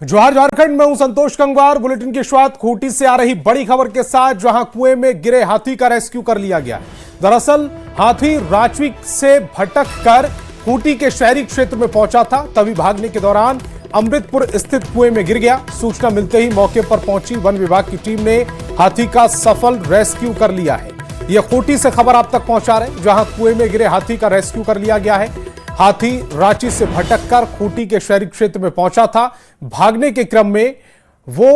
जोहार झारखंड में हूं संतोष गंगवार। बुलेटिन की शुरुआत खूंटी से आ रही बड़ी खबर के साथ, जहां कुएं में गिरे हाथी का रेस्क्यू कर लिया गया। दरअसल हाथी रांची से भटक कर खूंटी के शहरी क्षेत्र में पहुंचा था, तभी भागने के दौरान अमृतपुर स्थित कुएं में गिर गया। सूचना मिलते ही मौके पर पहुंची वन विभाग की टीम ने हाथी का सफल रेस्क्यू कर लिया है। यह खूंटी से खबर आप तक पहुंचा रहे, जहां कुएं में गिरे हाथी का रेस्क्यू कर लिया गया है। हाथी रांची से भटककर खूंटी के शहरी क्षेत्र में पहुंचा था। भागने के क्रम में वो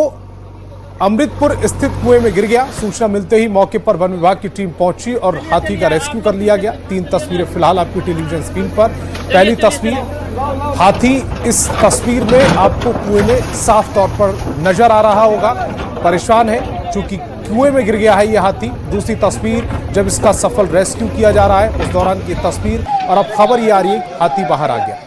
अमृतपुर स्थित कुएं में गिर गया। सूचना मिलते ही मौके पर वन विभाग की टीम पहुंची और हाथी का रेस्क्यू कर लिया गया। 3 तस्वीरें फिलहाल आपकी टेलीविजन स्क्रीन पर। पहली तस्वीर, हाथी इस तस्वीर में आपको कुएं में साफ तौर पर नजर आ रहा होगा, परेशान है क्योंकि कुएं में गिर गया है यह हाथी। दूसरी तस्वीर, जब इसका सफल रेस्क्यू किया जा रहा है उस दौरान की तस्वीर, और अब खबर ये आ रही है हाथी बाहर आ गया।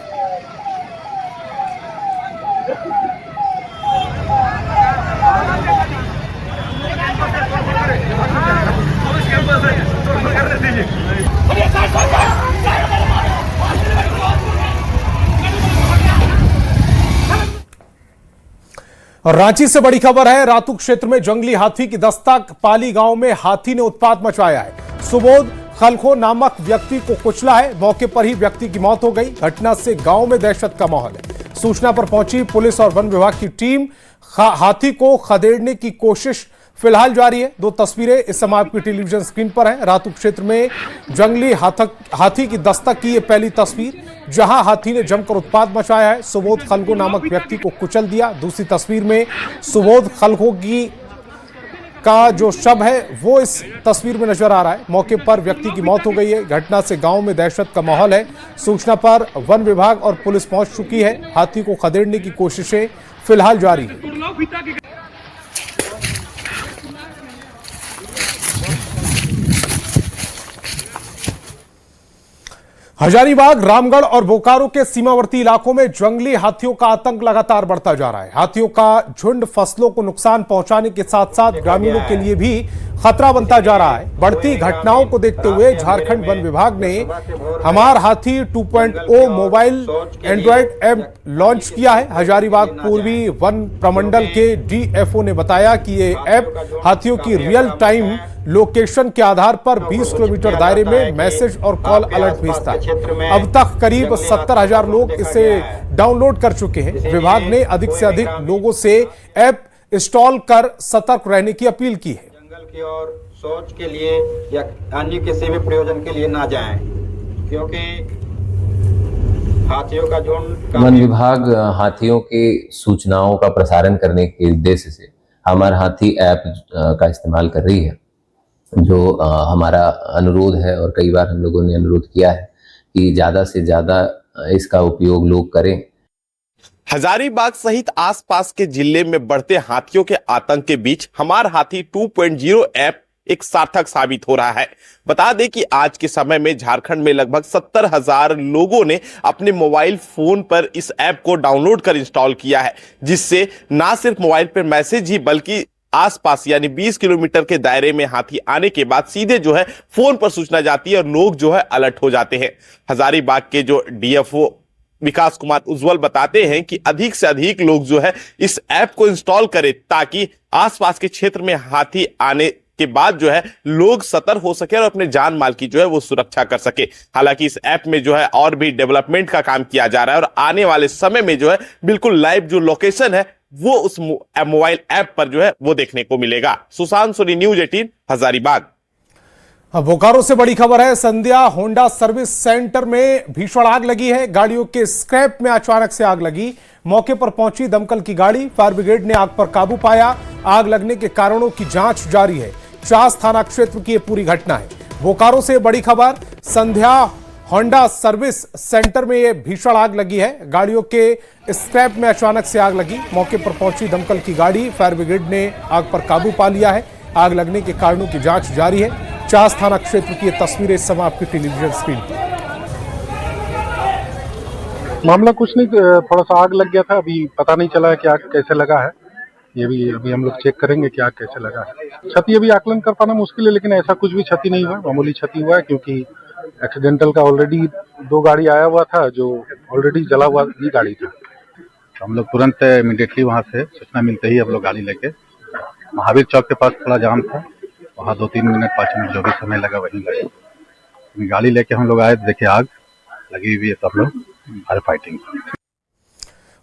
रांची से बड़ी खबर है। रातू क्षेत्र में जंगली हाथी की दस्तक। पाली गांव में हाथी ने उत्पात मचाया है। सुबोध खलखो नामक व्यक्ति को कुचला है। मौके पर ही व्यक्ति की मौत हो गई। घटना से गांव में दहशत का माहौल है। सूचना पर पहुंची पुलिस और वन विभाग की टीम। हाथी को खदेड़ने की कोशिश फिलहाल जारी है। 2 तस्वीरें इस समय आपकी टेलीविजन स्क्रीन पर है। रातू क्षेत्र में जंगली हाथी की दस्तक की ये पहली तस्वीर, जहां हाथी ने जमकर उत्पात मचाया है। सुबोध खलखो नामक व्यक्ति को कुचल दिया। दूसरी तस्वीर में सुबोध खलखो का जो शव है वो इस तस्वीर में नजर आ रहा है। मौके पर व्यक्ति की मौत हो गई है। घटना से गांव में दहशत का माहौल है। सूचना पर वन विभाग और पुलिस पहुंच चुकी है। हाथी को खदेड़ने की कोशिशें फिलहाल जारी है। हजारीबाग, रामगढ़ और बोकारो के सीमावर्ती इलाकों में जंगली हाथियों का आतंक लगातार बढ़ता जा रहा है। हाथियों का झुंड फसलों को नुकसान पहुंचाने के साथ साथ ग्रामीणों के लिए भी खतरा बनता जा रहा है। बढ़ती घटनाओं को देखते हुए झारखंड वन विभाग ने हमार हाथी 2.0 मोबाइल एंड्रॉइड ऐप लॉन्च किया है। हजारीबाग पूर्वी वन प्रमंडल के डीएफओ ने बताया कि ये ऐप हाथियों की रियल टाइम लोकेशन के आधार पर 20 किलोमीटर दायरे में मैसेज और कॉल अलर्ट भेजता है। अब तक करीब 70,000 लोग इसे डाउनलोड कर चुके हैं। विभाग ने अधिक से अधिक लोगों से ऐप इंस्टॉल कर सतर्क रहने की अपील की है। जंगल की ओर शौच के लिए या अन्य किसी भी प्रयोजन के लिए ना जाएं, क्योंकि हाथियों का झुंड। वन विभाग हाथियों की सूचनाओं का प्रसारण करने के उद्देश्य से हमार हाथी ऐप का इस्तेमाल कर रही है, जो हमारा अनुरोध है और कई बार हम लोगों ने अनुरोध किया है कि ज्यादा से ज्यादा इसका उपयोग लोग करें। हजारीबाग सहित आसपास के जिले में बढ़ते हाथियों के आतंक के बीच हमार हाथी 2.0 ऐप एक सार्थक साबित हो रहा है। बता दें कि आज के समय में झारखंड में लगभग 70,000 लोगों ने अपने मोबाइल फोन पर इस ऐप को डाउनलोड कर इंस्टॉल किया है, जिससे ना सिर्फ मोबाइल पर मैसेज ही बल्कि आसपास यानी 20 किलोमीटर के दायरे में हाथी आने के बाद सीधे जो है फोन पर सूचना जाती है और लोग जो है अलर्ट हो जाते हैं। हजारीबाग के जो डीएफओ विकास कुमार उज्जवल बताते हैं कि अधिक से अधिक लोग जो है इस ऐप को इंस्टॉल करें, ताकि आसपास के क्षेत्र में हाथी आने के बाद जो है लोग सतर्क हो सके और अपने जान माल की जो है वो सुरक्षा कर सके। हालांकि इस ऐप में जो है और भी डेवलपमेंट का काम किया जा रहा है और आने वाले समय में जो है बिल्कुल लाइव जो लोकेशन है वो उस मोबाइल ऐप पर जो है वो देखने को मिलेगा। सुशांत सोनी, न्यूज़ 18, हजारीबाग। बोकारो से बड़ी खबर है। संध्या होंडा सर्विस सेंटर में भीषण आग लगी है। गाड़ियों के स्क्रैप में अचानक से आग लगी। मौके पर पहुंची दमकल की गाड़ी, फायर ब्रिगेड ने आग पर काबू पाया। आग लगने के कारणों की जांच जारी है। चास थाना क्षेत्र की यह पूरी घटना है। बोकारो से बड़ी खबर, संध्या होंडा सर्विस सेंटर में यह भीषण आग लगी है। गाड़ियों के स्क्रैप में अचानक से आग लगी। मौके पर पहुंची दमकल की गाड़ी, फायर ब्रिगेड ने आग पर काबू पा लिया है। आग लगने के कारणों की जांच जारी है। चास थाना क्षेत्र की ये तस्वीरें इस समय आपकी टेलीविजन स्क्रीन पर। मामला कुछ नहीं, थोड़ा सा आग लग गया था। अभी पता नहीं चला है कि आग कैसे लगा है। ये भी अभी हम लोग चेक करेंगे कि आग कैसे लगा है। क्षति अभी आकलन कर पाना मुश्किल है, लेकिन ऐसा कुछ भी क्षति नहीं हुआ, मामूली क्षति हुआ है, क्योंकि एक्सीडेंटल का ऑलरेडी 2 गाड़ी आया हुआ था, जो ऑलरेडी जला हुआ ही गाड़ी था। तो हम लोग तुरंत इमीडिएटली वहाँ से सूचना मिलते ही हम लोग गाड़ी लेके महावीर चौक के पास थोड़ा जाम था, वहाँ 2-3 मिनट 5 मिनट जो भी समय लगा वहीं लगा। गाड़ी लेके हम लोग आए तो देखे आग लगी हुई है, तो हम लोग फायर फाइटिंग।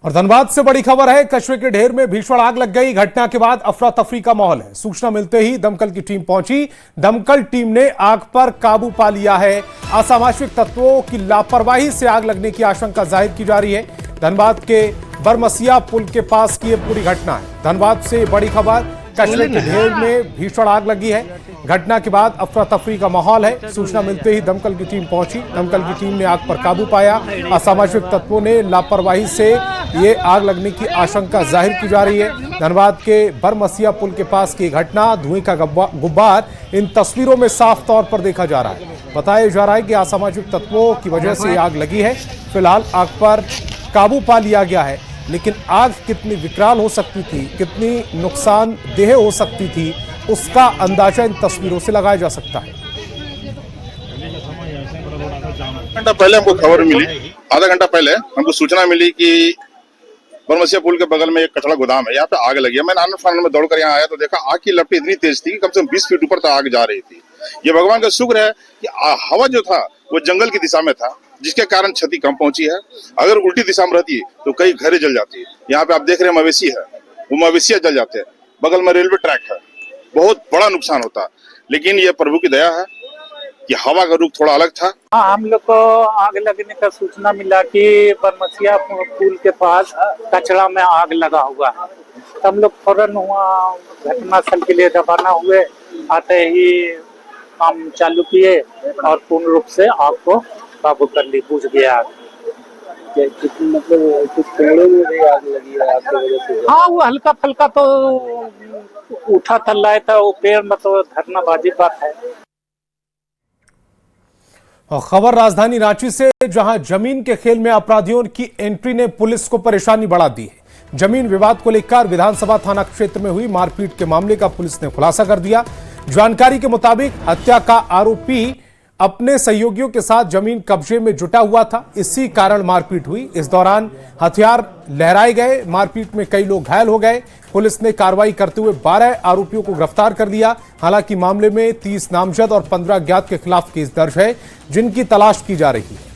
और धनबाद से बड़ी खबर है, कचरे के ढेर में भीषण आग लग गई। घटना के बाद अफरा तफरी का माहौल है। सूचना मिलते ही दमकल की टीम पहुंची। दमकल टीम ने आग पर काबू पा लिया है। असामाजिक तत्वों की लापरवाही से आग लगने की आशंका जाहिर की जा रही है। धनबाद के बरमसिया पुल के पास की यह पूरी घटना है। धनबाद से बड़ी खबर, कचरे के ढेर में भीषण आग लगी है। घटना के बाद अफरा तफरी का माहौल है। सूचना मिलते ही दमकल की टीम पहुंची। दमकल की टीम ने आग पर काबू पाया। असामाजिक तत्वों ने लापरवाही से ये आग लगने की आशंका जाहिर की जा रही है। धनबाद के बरमसिया पुल के पास की घटना, धुएं का गुब्बार इन तस्वीरों में साफ तौर पर देखा जा रहा है। बताया जा रहा है कि असामाजिक तत्वों की वजह से आग लगी है। फिलहाल आग पर काबू पा लिया गया है, लेकिन आग कितनी विकराल हो सकती थी, कितनी नुकसानदेह हो सकती थी, उसका अंदाजा इन तस्वीरों से लगाया जा सकता है। घंटा पहले हमको खबर मिली, आधा घंटा पहले हमको सूचना मिली कि बरमसिया पुल के बगल में एक कचरा गोदाम है, यहाँ पे आग लगी है। मैं आनंद फानंद में दौड़कर यहाँ आया तो देखा आग की लपटें इतनी तेज थी कि कम से कम 20 फीट ऊपर तक आग जा रही थी। ये भगवान का शुक्र है कि हवा जो था वो जंगल की दिशा में था, जिसके कारण क्षति कम पहुंची है। अगर उल्टी दिशा में रहती तो कई घरें जल जाती। यहाँ पे आप देख रहे हैं मवेशी है, वो मवेशियां जल जाते हैं। बगल में रेलवे ट्रैक है, बहुत बड़ा नुकसान होता। लेकिन ये प्रभु की दया है कि हवा का रूप थोड़ा अलग था। हाँ, हम लोग को आग लगने का सूचना मिला कि बरमसिया पुल के पास कचरा में आग लगा हुआ है। तो हम लोग फौरन वहाँ घटनास्थल के लिए रवाना हुए। आते ही काम चालू किए और पूर्ण रूप से आग को काबू कर ली, बुझ गया आग। मतलब कुछ पेड़ों में भी आग लगी है आग की वजह से? हाँ, वो हल्का फल्का तो उठा तल्लाया था, वो पेड़ में तो धरना बाजी बात है। और खबर राजधानी रांची से, जहां जमीन के खेल में अपराधियों की एंट्री ने पुलिस को परेशानी बढ़ा दी है। जमीन विवाद को लेकर विधानसभा थाना क्षेत्र में हुई मारपीट के मामले का पुलिस ने खुलासा कर दिया। जानकारी के मुताबिक हत्या का आरोपी अपने सहयोगियों के साथ जमीन कब्जे में जुटा हुआ था, इसी कारण मारपीट हुई। इस दौरान हथियार लहराए गए, मारपीट में कई लोग घायल हो गए। पुलिस ने कार्रवाई करते हुए 12 आरोपियों को गिरफ्तार कर लिया। हालांकि मामले में 30 नामजद और 15 अज्ञात के खिलाफ केस दर्ज है, जिनकी तलाश की जा रही है।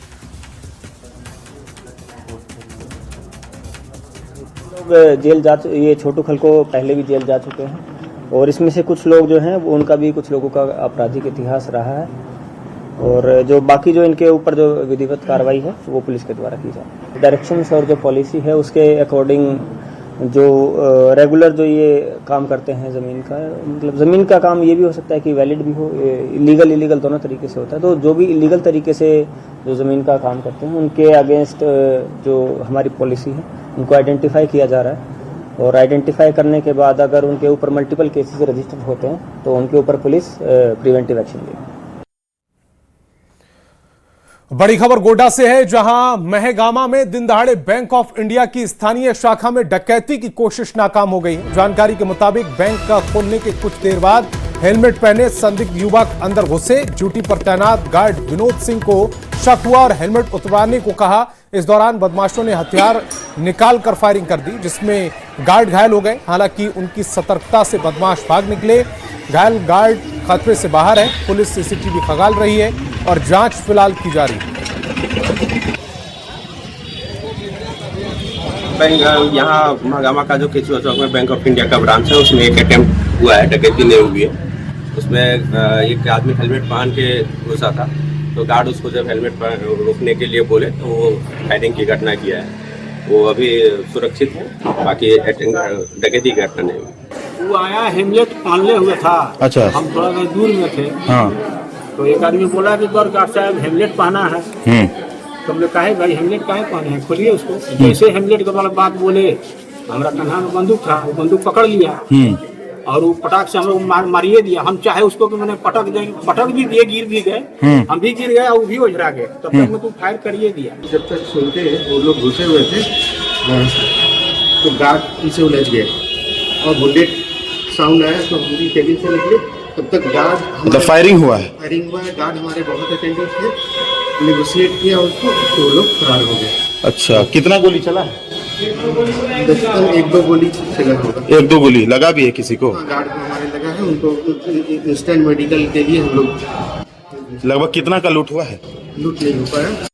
लोग जेल जा, ये छोटू खलको पहले भी जेल जा चुके हैं और इसमें से कुछ लोग जो हैं उनका भी कुछ लोगों का आपराधिक इतिहास रहा है। और जो बाकी जो इनके ऊपर जो विधिवत कार्रवाई है वो पुलिस के द्वारा की जाए। डायरेक्शंस और जो पॉलिसी है उसके अकॉर्डिंग जो रेगुलर जो ये काम करते हैं ज़मीन का, मतलब ज़मीन का काम ये भी हो सकता है कि वैलिड भी हो, इलीगल दोनों तरीके से होता है। तो जो भी इलीगल तरीके से जो ज़मीन का काम करते हैं उनके अगेंस्ट जो हमारी पॉलिसी है उनको आइडेंटिफाई किया जा रहा है। और आइडेंटिफाई करने के बाद अगर उनके ऊपर मल्टीपल केसेस रजिस्टर्ड होते हैं तो उनके ऊपर पुलिस प्रिवेंटिव एक्शन लेगी। बड़ी खबर गोड्डा से है, जहां महगामा में दिन दहाड़े बैंक ऑफ इंडिया की स्थानीय शाखा में डकैती की कोशिश नाकाम हो गई है। जानकारी के मुताबिक बैंक का खोलने के कुछ देर बाद हेलमेट पहने संदिग्ध युवक अंदर घुसे। ड्यूटी पर तैनात गार्ड विनोद सिंह को शक हुआ और हेलमेट उतरवाने को कहा। इस दौरान बदमाशों ने हथियार निकालकर फायरिंग कर दी, जिसमें गार्ड घायल हो गए। हालांकि उनकी सतर्कता से बदमाश भाग निकले। घायल गार्ड खतरे से बाहर है। पुलिस सीसीटीवी खंगाल रही है और जांच फिलहाल की जा रही है। बैंक यहाँ महागामा का जो केचुआ चौक में बैंक ऑफ इंडिया का ब्रांच है, उसमें एक अटेम्प्ट हुआ है, डकैती नहीं हुई है। उसमें एक आदमी हेलमेट पहन के घुसा था, तो गार्ड उसको जब हेलमेट रोकने के लिए बोले तो वो फायरिंग की घटना किया है। वो अभी सुरक्षित है, बाकी डकैती की घटना नहीं हुई। वो आया हेलमेट पहनले हुए था। अच्छा। हम थोड़ा दूर में थे। हाँ। तो एक आदमी बोला कि गार्ड साहब हेलमेट पहना है। तो हमने कहा भाई हेलमेट काहे पहने हैं, खोलिए उसको। जैसे हेलमेट के वाला बात बोले, हमारा कन्हा में बंदूक था, वो बंदूक पकड़ लिया और वो पटाख से हम लोग मारिए दिया। हम चाहे उसको कि मैंने पटक भी दिए, गिर भी गए, हम भी गिर गए और वो भी उजरा गए। तब तक में तू फायर करिए दिया। जब तक सुनते वो लोग घुसे हुए थे तो गार्ड पीछे उलझ गए और बुलेट साउंड आया तो पूरी केबिन से निकले। तब तक गार्ड फायरिंग हुआ है, गार्ड हमारे बहुत अटेंटिव थे, नेगोशिएट किया उसको तो वो लोग फरार हो गए। अच्छा, कितना गोली चला है? एक दो गोली से लगा होगा। एक दो गोली लगा भी है किसी को? गार्ड को हमारे लगा है, उनको इंस्टेंट मेडिकल के लिए हम लोग। लगभग कितना का लूट हुआ है? लूट नहीं हो पाया।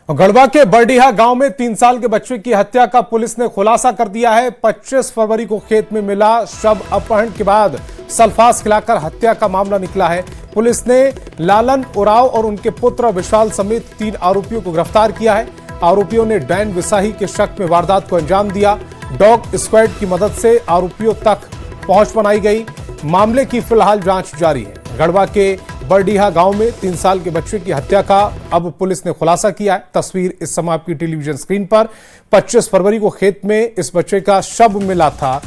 गढ़वा के बरडीहा गांव में 3 साल के बच्चे की हत्या का पुलिस ने खुलासा कर दिया है। 25 फरवरी को खेत में मिला शव अपहरण के बाद सल्फास खिलाकर हत्या का मामला निकला है। पुलिस ने लालन उराव और उनके पुत्र विशाल समेत 3 आरोपियों को गिरफ्तार किया है। आरोपियों ने डैन विसाही के शक में वारदात को अंजाम दिया। डॉग स्क्वाड की मदद से आरोपियों तक पहुंच बनाई गई। मामले की फिलहाल जांच जारी है। गढ़वा के बरडीहा गांव में 3 साल के बच्चे की हत्या का अब पुलिस ने खुलासा किया है। तस्वीर इस समय आपकी टेलीविजन स्क्रीन पर। 25 फरवरी को खेत में इस बच्चे का शव मिला था।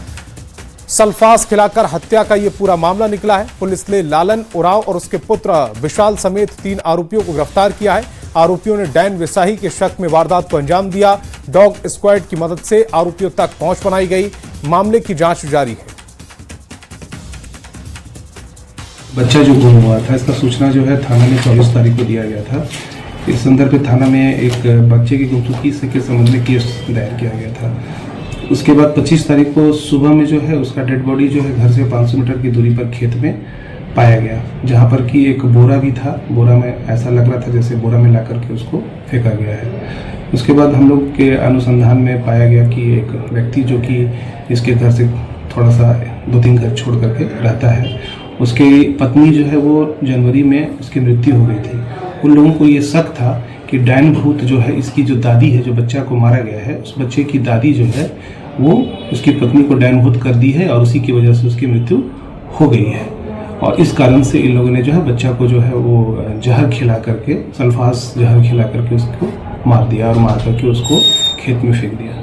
सल्फास खिलाकर हत्या का यह पूरा मामला निकला है। पुलिस ने लालन उराव और उसके पुत्र विशाल समेत 3 आरोपियों को गिरफ्तार किया है। आरोपियों ने डैन विसाही के शक में वारदात को अंजाम दिया। डॉग स्क्वाड की मदद से आरोपियों तक पहुंच बनाई गई। मामले की जांच जारी है। बच्चा जो गुम हुआ था, इसका सूचना जो है थाना में 24 तारीख को दिया गया था। इस संदर्भ में थाना में एक बच्चे की गुमशुदगी के संबंध में केस दायर किया गया था। उसके बाद 25 तारीख को सुबह में जो है उसका डेड बॉडी जो है घर से 500 मीटर की दूरी पर खेत में पाया गया, जहां पर कि एक बोरा भी था। बोरा में ऐसा लग रहा था जैसे बोरा में ला करके उसको फेंका गया है। उसके बाद हम लोग के अनुसंधान में पाया गया कि एक व्यक्ति जो कि इसके घर से थोड़ा सा 2-3 घर छोड़ करके रहता है, उसकी पत्नी जो है वो जनवरी में उसकी मृत्यु हो गई थी। उन लोगों को ये शक था कि डैन भूत जो है, इसकी जो दादी है, जो बच्चा को मारा गया है, उस बच्चे की दादी जो है वो उसकी पत्नी को डैन भूत कर दी है और उसी की वजह से उसकी मृत्यु हो गई है। और इस कारण से इन लोगों ने जो है बच्चा को जो है वो जहर खिला करके, सल्फास जहर खिला करके उसको मार दिया और मार करके उसको खेत में फेंक दिया।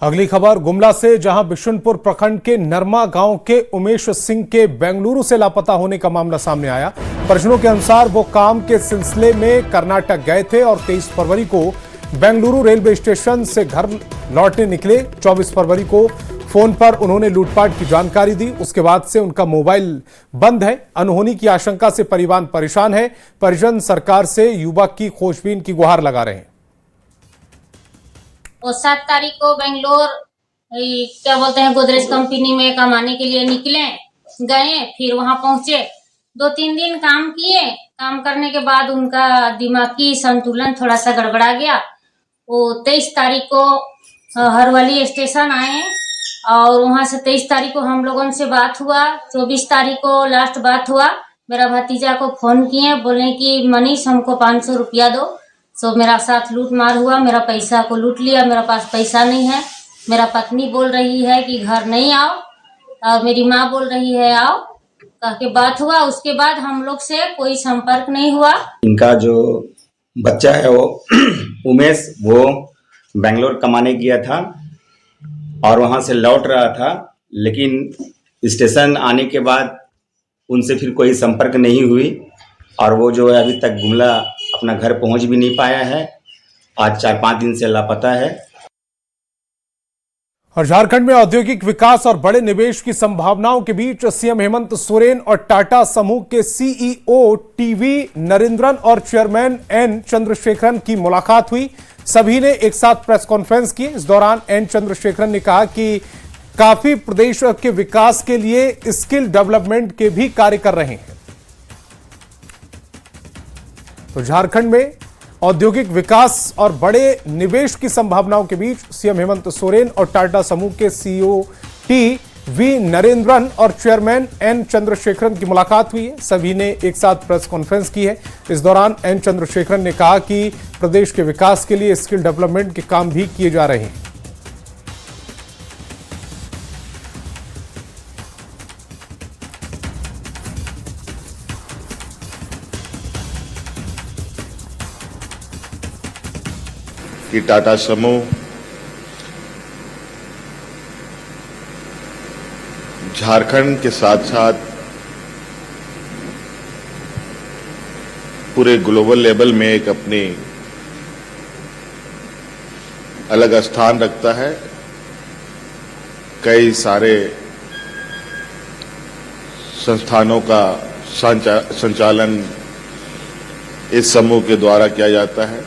अगली खबर गुमला से, जहां बिशुनपुर प्रखंड के नरमा गांव के उमेश सिंह के बेंगलुरु से लापता होने का मामला सामने आया। परिजनों के अनुसार वो काम के सिलसिले में कर्नाटक गए थे और 23 फरवरी को बेंगलुरु रेलवे स्टेशन से घर लौटने निकले। 24 फरवरी को फोन पर उन्होंने लूटपाट की जानकारी दी। उसके बाद से उनका मोबाइल बंद है। अनहोनी की आशंका से परिवार परेशान है। परिजन सरकार से युवक की खोजबीन की गुहार लगा रहे हैं। और 7 तारीख को बेंगलोर क्या बोलते हैं गोदरेज कंपनी में कमाने के लिए निकले, गए, फिर वहां पहुंचे, 2-3 दिन काम किए। काम करने के बाद उनका दिमागी संतुलन थोड़ा सा गड़बड़ा गया। वो 23 तारीख को हरवली स्टेशन आए और वहां से 23 तारीख को हम लोगों से बात हुआ। 24 तारीख को लास्ट बात हुआ। मेरा भतीजा को फोन किए, बोले कि मनीष हमको 500 रुपया दो। सो मेरा साथ लूट मार हुआ, मेरा पैसा को लूट लिया। मेरा पास पैसा नहीं है। मेरा पत्नी बोल रही है कि घर नहीं आओ और मेरी माँ बोल रही है आओ, कह के बात हुआ। उसके बाद हम लोग से कोई संपर्क नहीं हुआ। इनका जो बच्चा है वो उमेश, वो बेंगलोर कमाने गया था और वहां से लौट रहा था, लेकिन स्टेशन आने के बाद उनसे फिर कोई संपर्क नहीं हुई और वो जो है अभी तक गुमला अपना घर पहुंच भी नहीं पाया है। आज 4-5 दिन से लापता है। और झारखंड में औद्योगिक विकास और बड़े निवेश की संभावनाओं के बीच सीएम हेमंत सोरेन और टाटा समूह के सीईओ टीवी नरेंद्रन और चेयरमैन एन चंद्रशेखरन की मुलाकात हुई। सभी ने एक साथ प्रेस कॉन्फ्रेंस की। इस दौरान एन चंद्रशेखरन ने कहा कि काफी प्रदेश के विकास के लिए स्किल डेवलपमेंट के भी कार्य कर रहे हैं। तो झारखंड में औद्योगिक विकास और बड़े निवेश की संभावनाओं के बीच सीएम हेमंत सोरेन और टाटा समूह के सीईओ टी.वी. नरेंद्रन और चेयरमैन एन चंद्रशेखरन की मुलाकात हुई है। सभी ने एक साथ प्रेस कॉन्फ्रेंस की है। इस दौरान एन चंद्रशेखरन ने कहा कि प्रदेश के विकास के लिए स्किल डेवलपमेंट के काम भी किए जा रहे हैं। कि टाटा समूह झारखंड के साथ साथ पूरे ग्लोबल लेवल में एक अपनी अलग स्थान रखता है। कई सारे संस्थानों का संचालन इस समूह के द्वारा किया जाता है।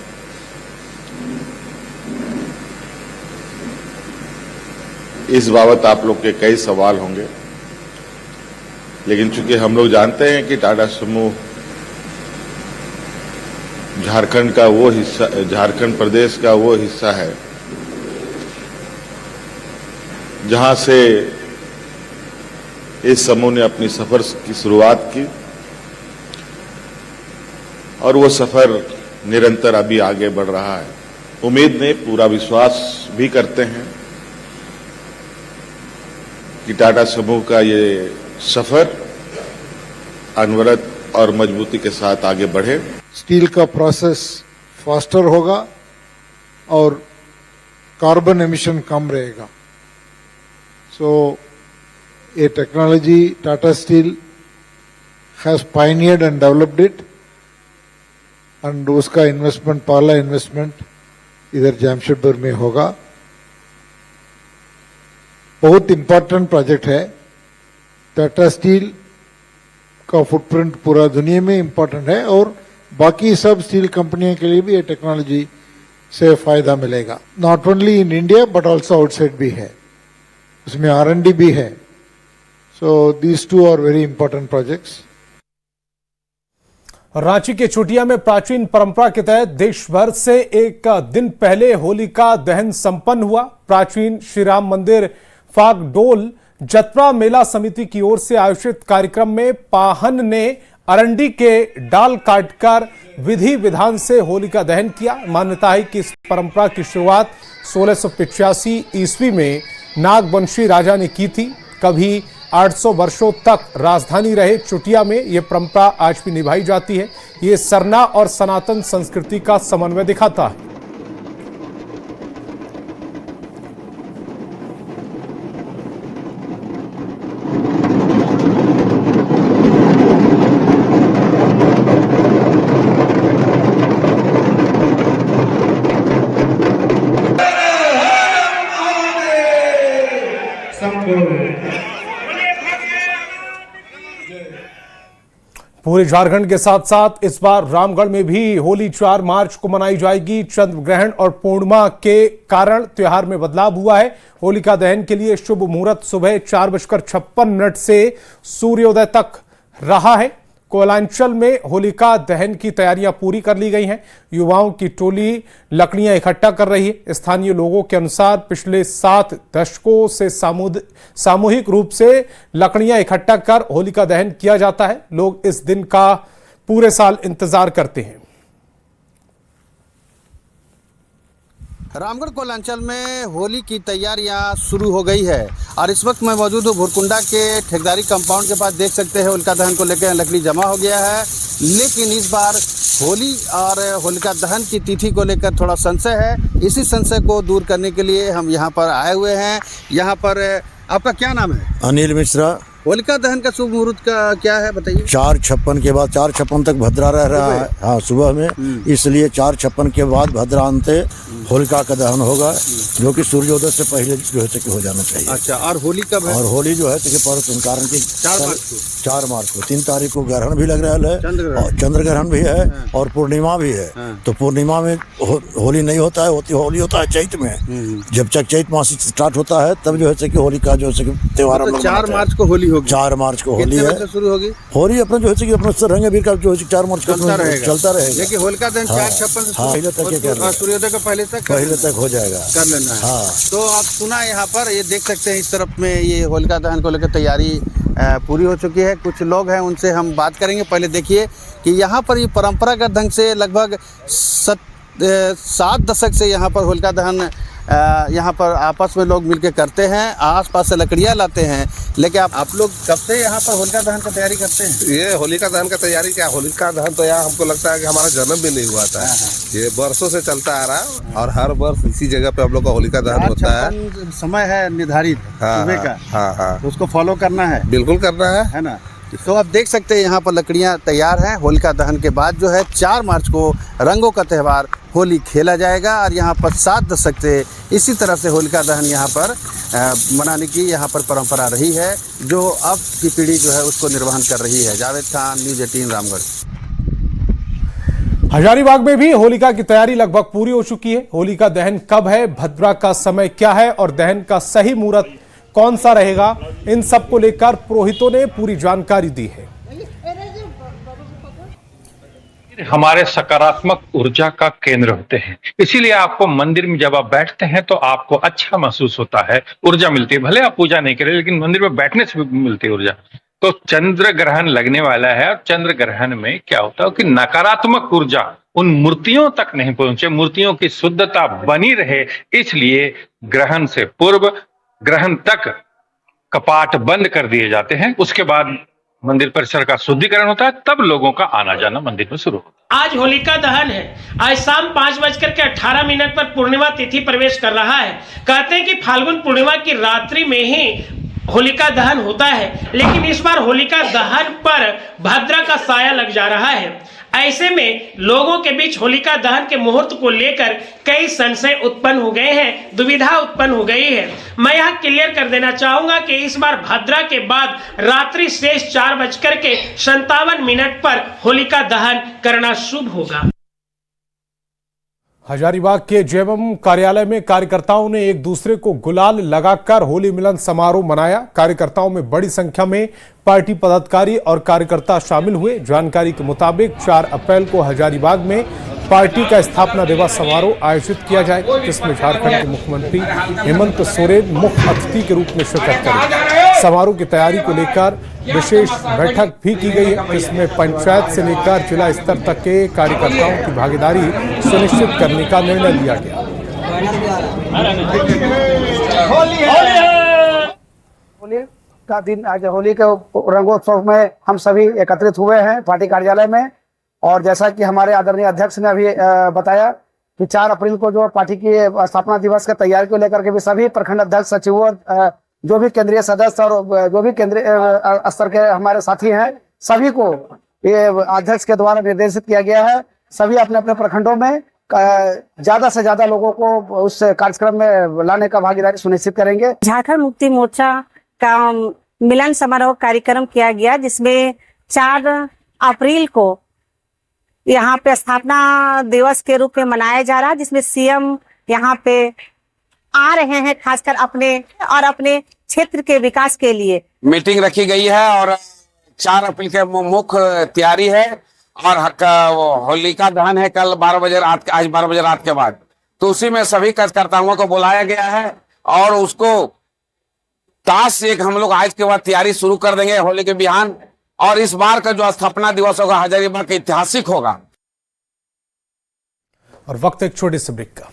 इस बाबत आप लोग के कई सवाल होंगे, लेकिन चूंकि हम लोग जानते हैं कि टाटा समूह झारखंड का वो हिस्सा, झारखंड प्रदेश का वो हिस्सा है जहां से इस समूह ने अपनी सफर की शुरुआत की और वो सफर निरंतर अभी आगे बढ़ रहा है। उम्मीद नहीं, पूरा विश्वास भी करते हैं कि टाटा समूह का ये सफर अनवरत और मजबूती के साथ आगे बढ़े। स्टील का प्रोसेस फास्टर होगा और कार्बन एमिशन कम रहेगा। सो ये technology Tata steel has pioneered and developed it, and उसका इन्वेस्टमेंट, पहला इन्वेस्टमेंट इधर जमशेदपुर में होगा। बहुत इंपॉर्टेंट प्रोजेक्ट है। टाटा स्टील का फुटप्रिंट पूरा दुनिया में इंपॉर्टेंट है और बाकी सब स्टील कंपनियों के लिए भी ये टेक्नोलॉजी से फायदा मिलेगा। Not only in India but also outside भी है, उसमें R&D भी है। So these two are very important projects. Ranchi के चोटिया में प्राचीन परंपरा के तहत देश भर से एक दिन पहले होलिका दहन संपन्न हुआ। प्राचीन श्री राम मंदिर फागडोल जतरा मेला समिति की ओर से आयोजित कार्यक्रम में पाहन ने अरंडी के डाल काटकर विधि विधान से होलिका दहन किया। मान्यता है कि इस परंपरा की शुरुआत 1685 ईस्वी में नागवंशी राजा ने की थी। कभी 800 वर्षों तक राजधानी रहे चोटिया में यह परंपरा आज भी निभाई जाती है। ये सरना और सनातन संस्कृति का समन्वय दिखाता है। पूरे झारखंड के साथ साथ इस बार रामगढ़ में भी होली 4 मार्च को मनाई जाएगी। चंद्र ग्रहण और पूर्णिमा के कारण त्योहार में बदलाव हुआ है। होलिका दहन के लिए शुभ मुहूर्त सुबह 4:56 से सूर्योदय तक रहा है। कोयलांचल में होलिका दहन की तैयारियां पूरी कर ली गई हैं। युवाओं की टोली लकड़ियां इकट्ठा कर रही है। स्थानीय लोगों के अनुसार पिछले 7 दशकों से सामूहिक रूप से लकड़ियां इकट्ठा कर होलिका दहन किया जाता है। लोग इस दिन का पूरे साल इंतजार करते हैं। रामगढ़ कोयलांचल में होली की तैयारियां शुरू हो गई है और इस वक्त मैं मौजूद हूँ भुरकुंडा के ठेकेदारी कंपाउंड के पास। देख सकते हैं होलिका दहन को लेकर लकड़ी जमा हो गया है, लेकिन इस बार होली और होलिका दहन की तिथि को लेकर थोड़ा संशय है। इसी संशय को दूर करने के लिए हम यहाँ पर आए हुए हैं। यहाँ पर आपका क्या नाम है? अनिल मिश्रा। होलिका दहन का शुभ मुहूर्त का क्या है बताइए? 4:56 के बाद, 4:56 तक भद्रा रह रहा है। हाँ, सुबह में, इसलिए 4:56 के बाद भद्रांत होलिका का दहन होगा, जो कि सूर्योदय से पहले जो है कि हो जाना चाहिए। अच्छा, और होली कब है? और होली जो है पर्व कारण की 4 मार्च को 3 तारीख को ग्रहण भी लग रहा है, चंद्र ग्रहण भी है और पूर्णिमा भी है। तो पूर्णिमा में होली नहीं होता है, होली होता है चैत में। जब तक चैत मास स्टार्ट होता है तब जो है कि होली का जो है त्योहार 4 मार्च को होली होगी। 4 मार्च को होली है, शुरू होगी होली अपना जो है कि अपना रंग अबीर का जो है 4 मार्च को चलता रहेगा। लेकिन होलिका दहन 4:56 से पहले तक सूर्योदय का पहले तक हो जाएगा, कर लेना है। हाँ। तो आप सुना यहाँ पर ये देख सकते हैं इस तरफ में ये होलिका दहन को लेकर तैयारी पूरी हो चुकी है। कुछ लोग हैं उनसे हम बात करेंगे। पहले देखिए कि यहाँ पर ये परंपरागत ढंग से लगभग 7 दशक से यहाँ पर होलिका दहन यहाँ पर आपस में लोग मिलकर करते हैं। आसपास से लकड़ियाँ लाते हैं। लेकिन आप लोग कब से यहाँ पर होलिका दहन की तैयारी करते हैं? ये होलिका दहन का तैयारी क्या, होलिका दहन तो यहाँ हमको लगता है कि हमारा जन्म भी नहीं हुआ था। ये वर्षों से चलता आ रहा और हर वर्ष इसी जगह पे हम लोग का होलिका दहन होता है। समय है निर्धारित सुबह का, हाँ, उसको फॉलो करना है, बिल्कुल करना है ना। तो आप देख सकते हैं यहाँ पर लकड़ियाँ तैयार हैं। होलिका दहन के बाद जो है 4 मार्च को रंगों का त्यौहार होली खेला जाएगा और यहाँ पर 7 दशक से इसी तरह से होलिका दहन यहाँ पर मनाने की यहाँ पर परंपरा रही है, जो अब की पीढ़ी जो है उसको निर्वहन कर रही है। जावेद खान, न्यूज़ 18 रामगढ़। हजारीबाग में भी होलिका की तैयारी लगभग पूरी हो चुकी है। होलिका दहन कब है, भद्रा का समय क्या है और दहन का सही मुहूर्त कौन सा रहेगा, इन सब को लेकर पुरोहितों ने पूरी जानकारी दी है। हमारे सकारात्मक ऊर्जा का केंद्र होते हैं, इसीलिए आपको मंदिर में जब आप बैठते हैं तो आपको अच्छा महसूस होता है, ऊर्जा मिलती है। भले आप पूजा नहीं करें लेकिन मंदिर में बैठने से भी मिलती है ऊर्जा। तो चंद्र ग्रहण लगने वाला है और चंद्र ग्रहण में क्या होता है कि नकारात्मक ऊर्जा उन मूर्तियों तक नहीं पहुंचे, मूर्तियों की शुद्धता बनी रहे, इसलिए ग्रहण से पूर्व ग्रहण तक कपाट बंद कर दिए जाते हैं। उसके बाद मंदिर परिसर का शुद्धिकरण होता है, तब लोगों का आना जाना मंदिर में शुरू होता है। आज होलिका दहन है। आज शाम 5:18 पर पूर्णिमा तिथि प्रवेश कर रहा है। कहते हैं कि फाल्गुन पूर्णिमा की रात्रि में ही होलिका दहन होता है, लेकिन इस बार होलिका दहन पर भद्रा का साया लग जा रहा है। ऐसे में लोगों के बीच होलिका दहन के मुहूर्त को लेकर कई संशय उत्पन्न हो गए हैं, दुविधा उत्पन्न हो गई है। मैं यहाँ क्लियर कर देना चाहूंगा कि इस बार भद्रा के बाद रात्रि शेष 4:57 पर होलिका दहन करना शुभ होगा। हजारीबाग के जेएमएम कार्यालय में कार्यकर्ताओं ने एक दूसरे को गुलाल लगाकर होली मिलन समारोह मनाया। कार्यकर्ताओं में बड़ी संख्या में पार्टी पदाधिकारी और कार्यकर्ता शामिल हुए। जानकारी के मुताबिक 4 अप्रैल को हजारीबाग में पार्टी का स्थापना दिवस समारोह आयोजित किया जाएगा, जिसमें झारखंड के मुख्यमंत्री हेमंत सोरेन मुख्य अतिथि के रूप में शिरकत करेंगे। समारोह की तैयारी को लेकर विशेष बैठक भी की गई है, जिसमें पंचायत से लेकर जिला स्तर तक के कार्यकर्ताओं की भागीदारी सुनिश्चित करने का निर्णय लिया गया। होली का दिन, आज होली के रंगोत्सव में हम सभी एकत्रित हुए हैं पार्टी कार्यालय में। और जैसा कि हमारे आदरणीय अध्यक्ष ने अभी बताया कि 4 अप्रैल को जो पार्टी की स्थापना दिवस की तैयारी को लेकर के भी सभी प्रखंड अध्यक्ष, सचिवों, जो भी केंद्रीय सदस्य और जो भी केंद्रीय स्तर के हमारे साथी हैं, सभी को ये अध्यक्ष के द्वारा निर्देशित किया गया है। सभी अपने अपने प्रखंडों में ज्यादा से ज्यादा लोगों को उस कार्यक्रम में लाने का भागीदारी सुनिश्चित करेंगे। झारखंड मुक्ति मोर्चा का मिलन समारोह कार्यक्रम किया गया, जिसमें 4 अप्रैल को यहाँ पे स्थापना दिवस के रूप में मनाया जा रहा है, जिसमें सीएम यहाँ पे आ रहे हैं, खासकर अपने क्षेत्र के विकास के लिए मीटिंग रखी गई है। और 4 अप्रैल के मुख्य तैयारी है और होलिका दहन है कल 12 बजे रात के, आज 12 बजे रात के बाद। तो उसी में सभी कार्यकर्ताओं को बुलाया गया है और उसको ताश एक हम लोग आज के बाद तैयारी शुरू कर देंगे होली के बिहान। और इस बार का जो स्थापना दिवस होगा हजारीबाग का ऐतिहासिक होगा। और वक्त एक छोटे से ब्रेक का।